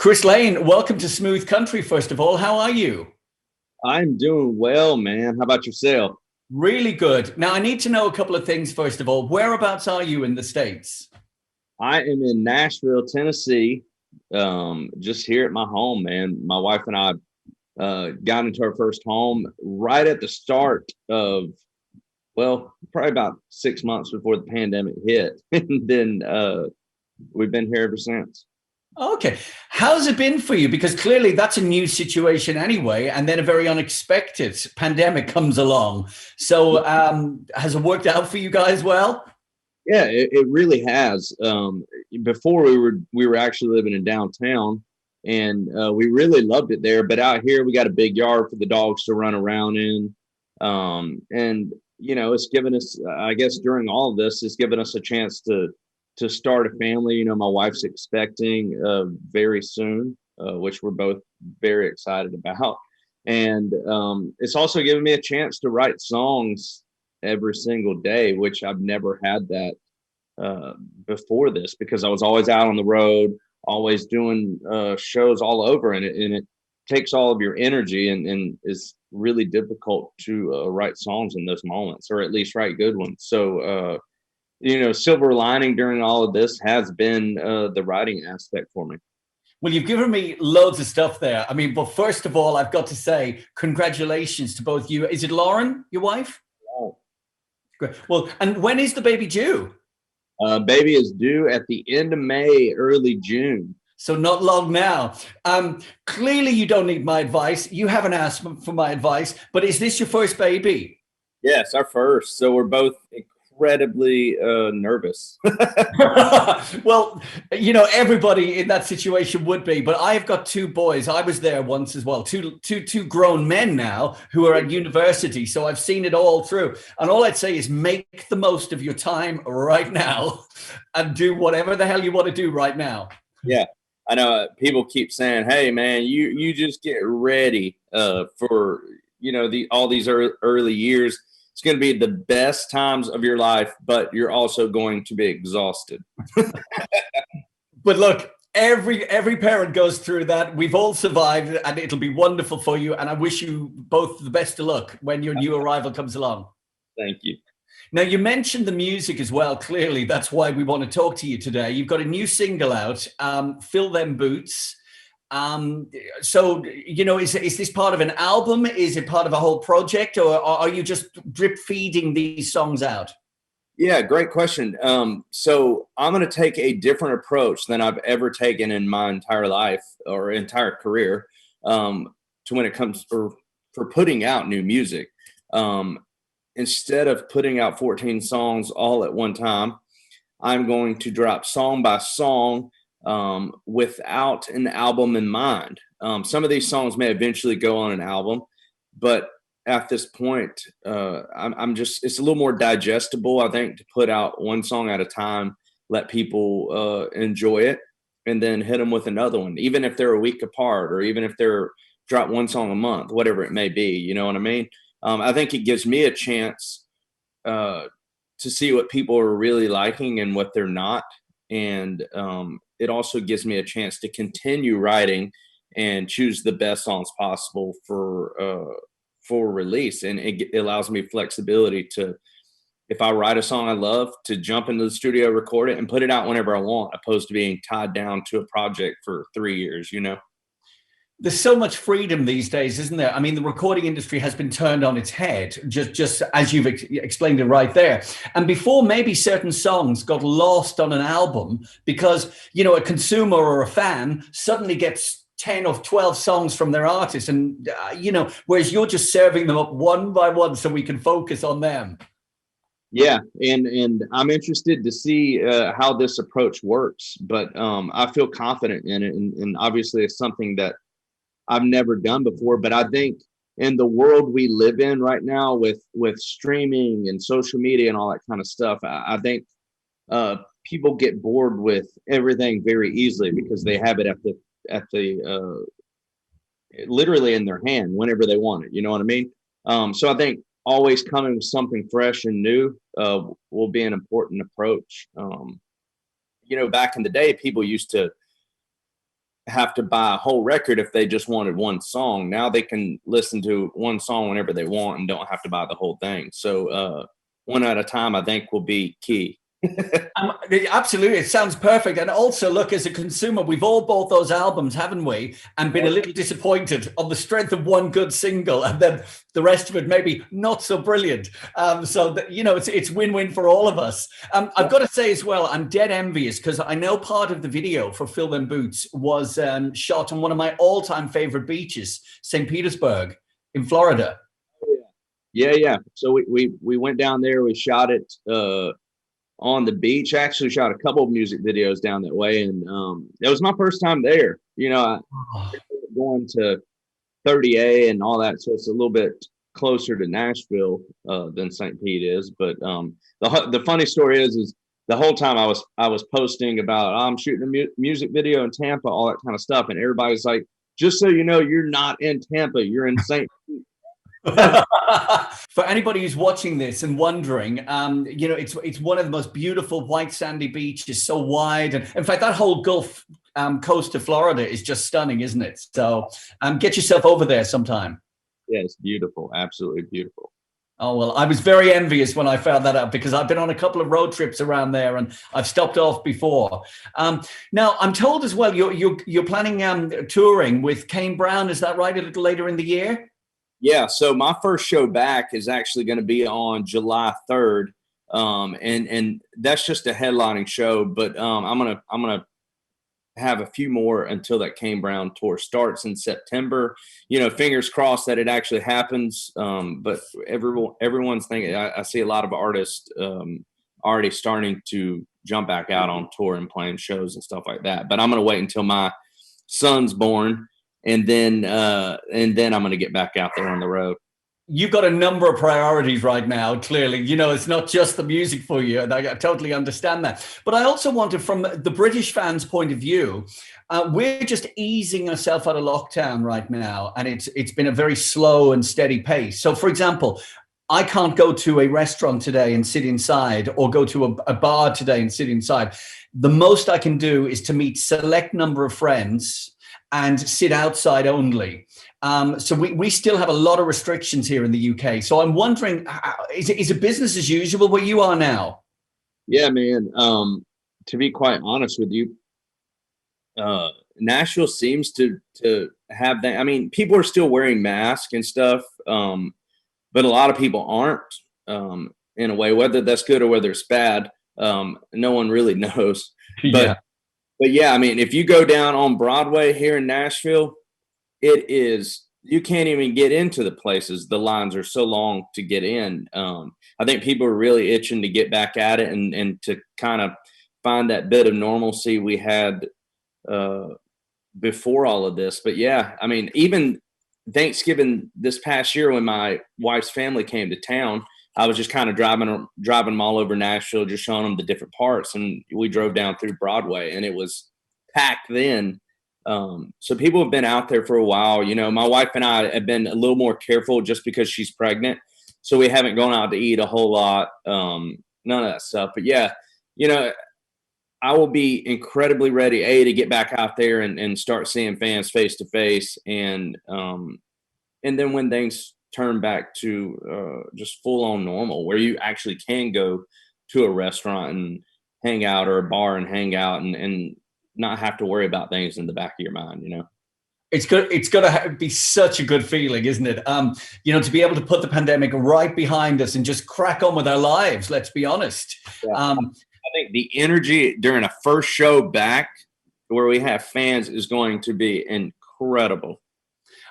Chris Lane, welcome to Smooth Country, first of all. How are you? I'm doing well, man. How about yourself? Really good. Now, I need to know a couple of things, first of all. Whereabouts are you in the States? I am in Nashville, Tennessee, just here at my home, man. My wife and I got into our first home right at the start of, well, probably about 6 months before the pandemic hit. And then we've been here ever since. Okay. How's it been for you? Because clearly that's a new situation anyway, and then a very unexpected pandemic comes along. So, has it worked out for you guys well? Yeah, it really has. Before we were actually living in downtown, and we really loved it there. But out here, we got a big yard for the dogs to run around in, and it's given us. I guess during all of this, it's given us a chance to start a family. My wife's expecting very soon, which we're both very excited about, and it's also given me a chance to write songs every single day, which I've never had that before this, because I was always out on the road, always doing shows all over, and it takes all of your energy, and is really difficult to write songs in those moments, or at least write good ones. So, silver lining during all of this has been the writing aspect for me. Well, you've given me loads of stuff there. I mean, but first of all, I've got to say congratulations to both you. Is it Lauren, your wife? Oh. Great. Well, and when is the baby due? Baby is due at the end of May, early June. So not long now. Clearly, you don't need my advice. You haven't asked for my advice, but is this your first baby? Yes, our first. So we're both incredibly nervous. Well, everybody in that situation would be, but I've got two boys. I was there once as well. Two grown men now who are at university. So I've seen it all through. And all I'd say is make the most of your time right now and do whatever the hell you want to do right now. Yeah. I know people keep saying, "Hey, man, you just get ready for all these early years. It's going to be the best times of your life, but you're also going to be exhausted." But look, every parent goes through that. We've all survived, and it'll be wonderful for you. And I wish you both the best of luck when your new arrival comes along. Thank you. Now, you mentioned the music as well. Clearly, that's why we want to talk to you today. You've got a new single out, Fill Them Boots. So, is this part of an album? Is it part of a whole project, or are you just drip feeding these songs out? Yeah, great question. So I'm going to take a different approach than I've ever taken in my entire life or entire career, to when it comes for putting out new music. Instead of putting out 14 songs all at one time, I'm going to drop song by song, without an album in mind. Some of these songs may eventually go on an album, but at this point, I'm just, it's a little more digestible, I think, to put out one song at a time, let people enjoy it, and then hit them with another one, even if they're a week apart, or even if they're drop one song a month, whatever it may be. You know what I mean? I think it gives me a chance to see what people are really liking and what they're not. And it also gives me a chance to continue writing and choose the best songs possible for release. And it allows me flexibility to, if I write a song I love, to jump into the studio, record it, and put it out whenever I want, opposed to being tied down to a project for 3 years. There's so much freedom these days, isn't there? I mean, the recording industry has been turned on its head, just as you've explained it right there. And before, maybe certain songs got lost on an album because, a consumer or a fan suddenly gets 10 or 12 songs from their artist. And, whereas you're just serving them up one by one so we can focus on them. Yeah, and I'm interested to see how this approach works, but I feel confident in it, and obviously it's something that I've never done before. But I think in the world we live in right now, with streaming and social media and all that kind of stuff, I think people get bored with everything very easily because they have it at the literally in their hand whenever they want it. You know what I mean? So I think always coming with something fresh and new will be an important approach. Back in the day, people used to have to buy a whole record if they just wanted one song. Now they can listen to one song whenever they want and don't have to buy the whole thing. So one at a time, I think, will be key. Absolutely, it sounds perfect. And also, look, as a consumer, we've all bought those albums, haven't we? And been a little disappointed on the strength of one good single, and then the rest of it maybe not so brilliant. It's win-win for all of us. I've got to say as well, I'm dead envious because I know part of the video for Fill Them Boots was shot on one of my all-time favorite beaches, St. Petersburg in Florida. Yeah. So we went down there. We shot it on the beach. I actually shot a couple of music videos down that way, and it was my first time there. I going to 30A and all that, so it's a little bit closer to Nashville than St. Pete is. But the funny story is the whole time I was posting about I'm shooting a music video in Tampa, all that kind of stuff, and everybody's like, just so you know, you're not in Tampa, you're in St. Pete. For anybody who's watching this and wondering, it's one of the most beautiful white sandy beaches, so wide, and in fact, that whole Gulf coast of Florida is just stunning, isn't it? So, get yourself over there sometime. Yeah, it's beautiful, absolutely beautiful. Oh, well, I was very envious when I found that out because I've been on a couple of road trips around there and I've stopped off before. Now, I'm told as well you're planning touring with Kane Brown. Is that right? A little later in the year. Yeah, so my first show back is actually going to be on July 3rd, and that's just a headlining show. But I'm gonna have a few more until that Kane Brown tour starts in September. Fingers crossed that it actually happens. But everyone's thinking. I see a lot of artists already starting to jump back out on tour and playing shows and stuff like that. But I'm gonna wait until my son's born. And then I'm going to get back out there on the road. You've got a number of priorities right now, clearly. It's not just the music for you, and I totally understand that. But I also wanted, from the British fans' point of view, we're just easing ourselves out of lockdown right now, and it's been a very slow and steady pace. So, for example, I can't go to a restaurant today and sit inside, or go to a bar today and sit inside. The most I can do is to meet select number of friends and sit outside only. So we still have a lot of restrictions here in the UK. So I'm wondering, is it business as usual where you are now? Yeah, man. To be quite honest with you, Nashville seems to have that. I mean, people are still wearing masks and stuff, but a lot of people aren't, in a way, whether that's good or whether it's bad. No one really knows. But yeah, I mean, if you go down on Broadway here in Nashville, you can't even get into the places. The lines are so long to get in. I think people are really itching to get back at it and to kind of find that bit of normalcy we had before all of this. But yeah, I mean, even Thanksgiving this past year when my wife's family came to town, I was just kind of driving them all over Nashville, just showing them the different parts. And we drove down through Broadway and it was packed then. So people have been out there for a while. My wife and I have been a little more careful just because she's pregnant. So we haven't gone out to eat a whole lot. None of that stuff. But yeah, I will be incredibly ready, to get back out there and start seeing fans face to face. And then when things turn back to just full on normal, where you actually can go to a restaurant and hang out, or a bar and hang out, and not have to worry about things in the back of your mind. It's good. It's going to be such a good feeling, isn't it? To be able to put the pandemic right behind us and just crack on with our lives. Let's be honest. Yeah. I think the energy during a first show back where we have fans is going to be incredible.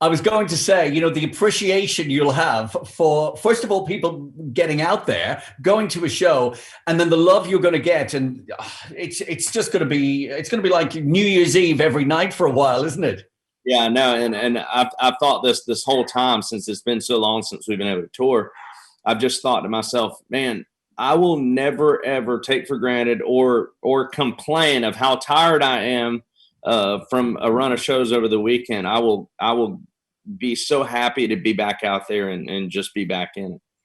I was going to say, the appreciation you'll have for, first of all, people getting out there, going to a show, and then the love you're going to get. And it's just going to be, like New Year's Eve every night for a while, isn't it? Yeah, no. And I've thought this whole time, since it's been so long since we've been able to tour, I've just thought to myself, man, I will never, ever take for granted or complain of how tired I am from a run of shows over the weekend. I will be so happy to be back out there and just be back in it.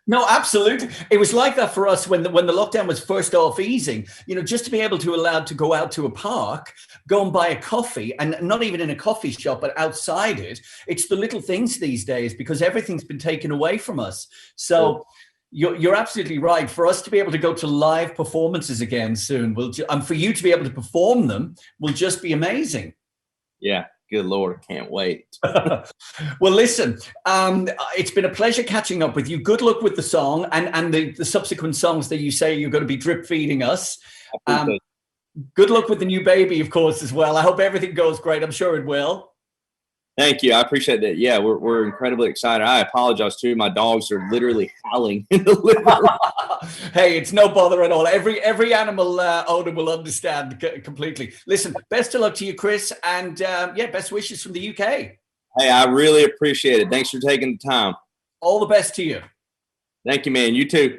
No, absolutely. It was like that for us when the lockdown was first off easing. Just to be able to allow to go out to a park, go and buy a coffee, and not even in a coffee shop, but outside it. It's the little things these days because everything's been taken away from us. So you're absolutely right. For us to be able to go to live performances again soon, and for you to be able to perform them will just be amazing. Yeah. Good Lord, I can't wait. Well, listen, it's been a pleasure catching up with you. Good luck with the song and the subsequent songs that you say you're going to be drip feeding us. Good luck with the new baby, of course, as well. I hope everything goes great. I'm sure it will. Thank you. I appreciate that. Yeah, we're incredibly excited. I apologize too. My dogs are literally howling in the living room. Hey, it's no bother at all. Every animal owner will understand completely. Listen, best of luck to you, Chris, and best wishes from the UK. Hey, I really appreciate it. Thanks for taking the time. All the best to you. Thank you, man. You too.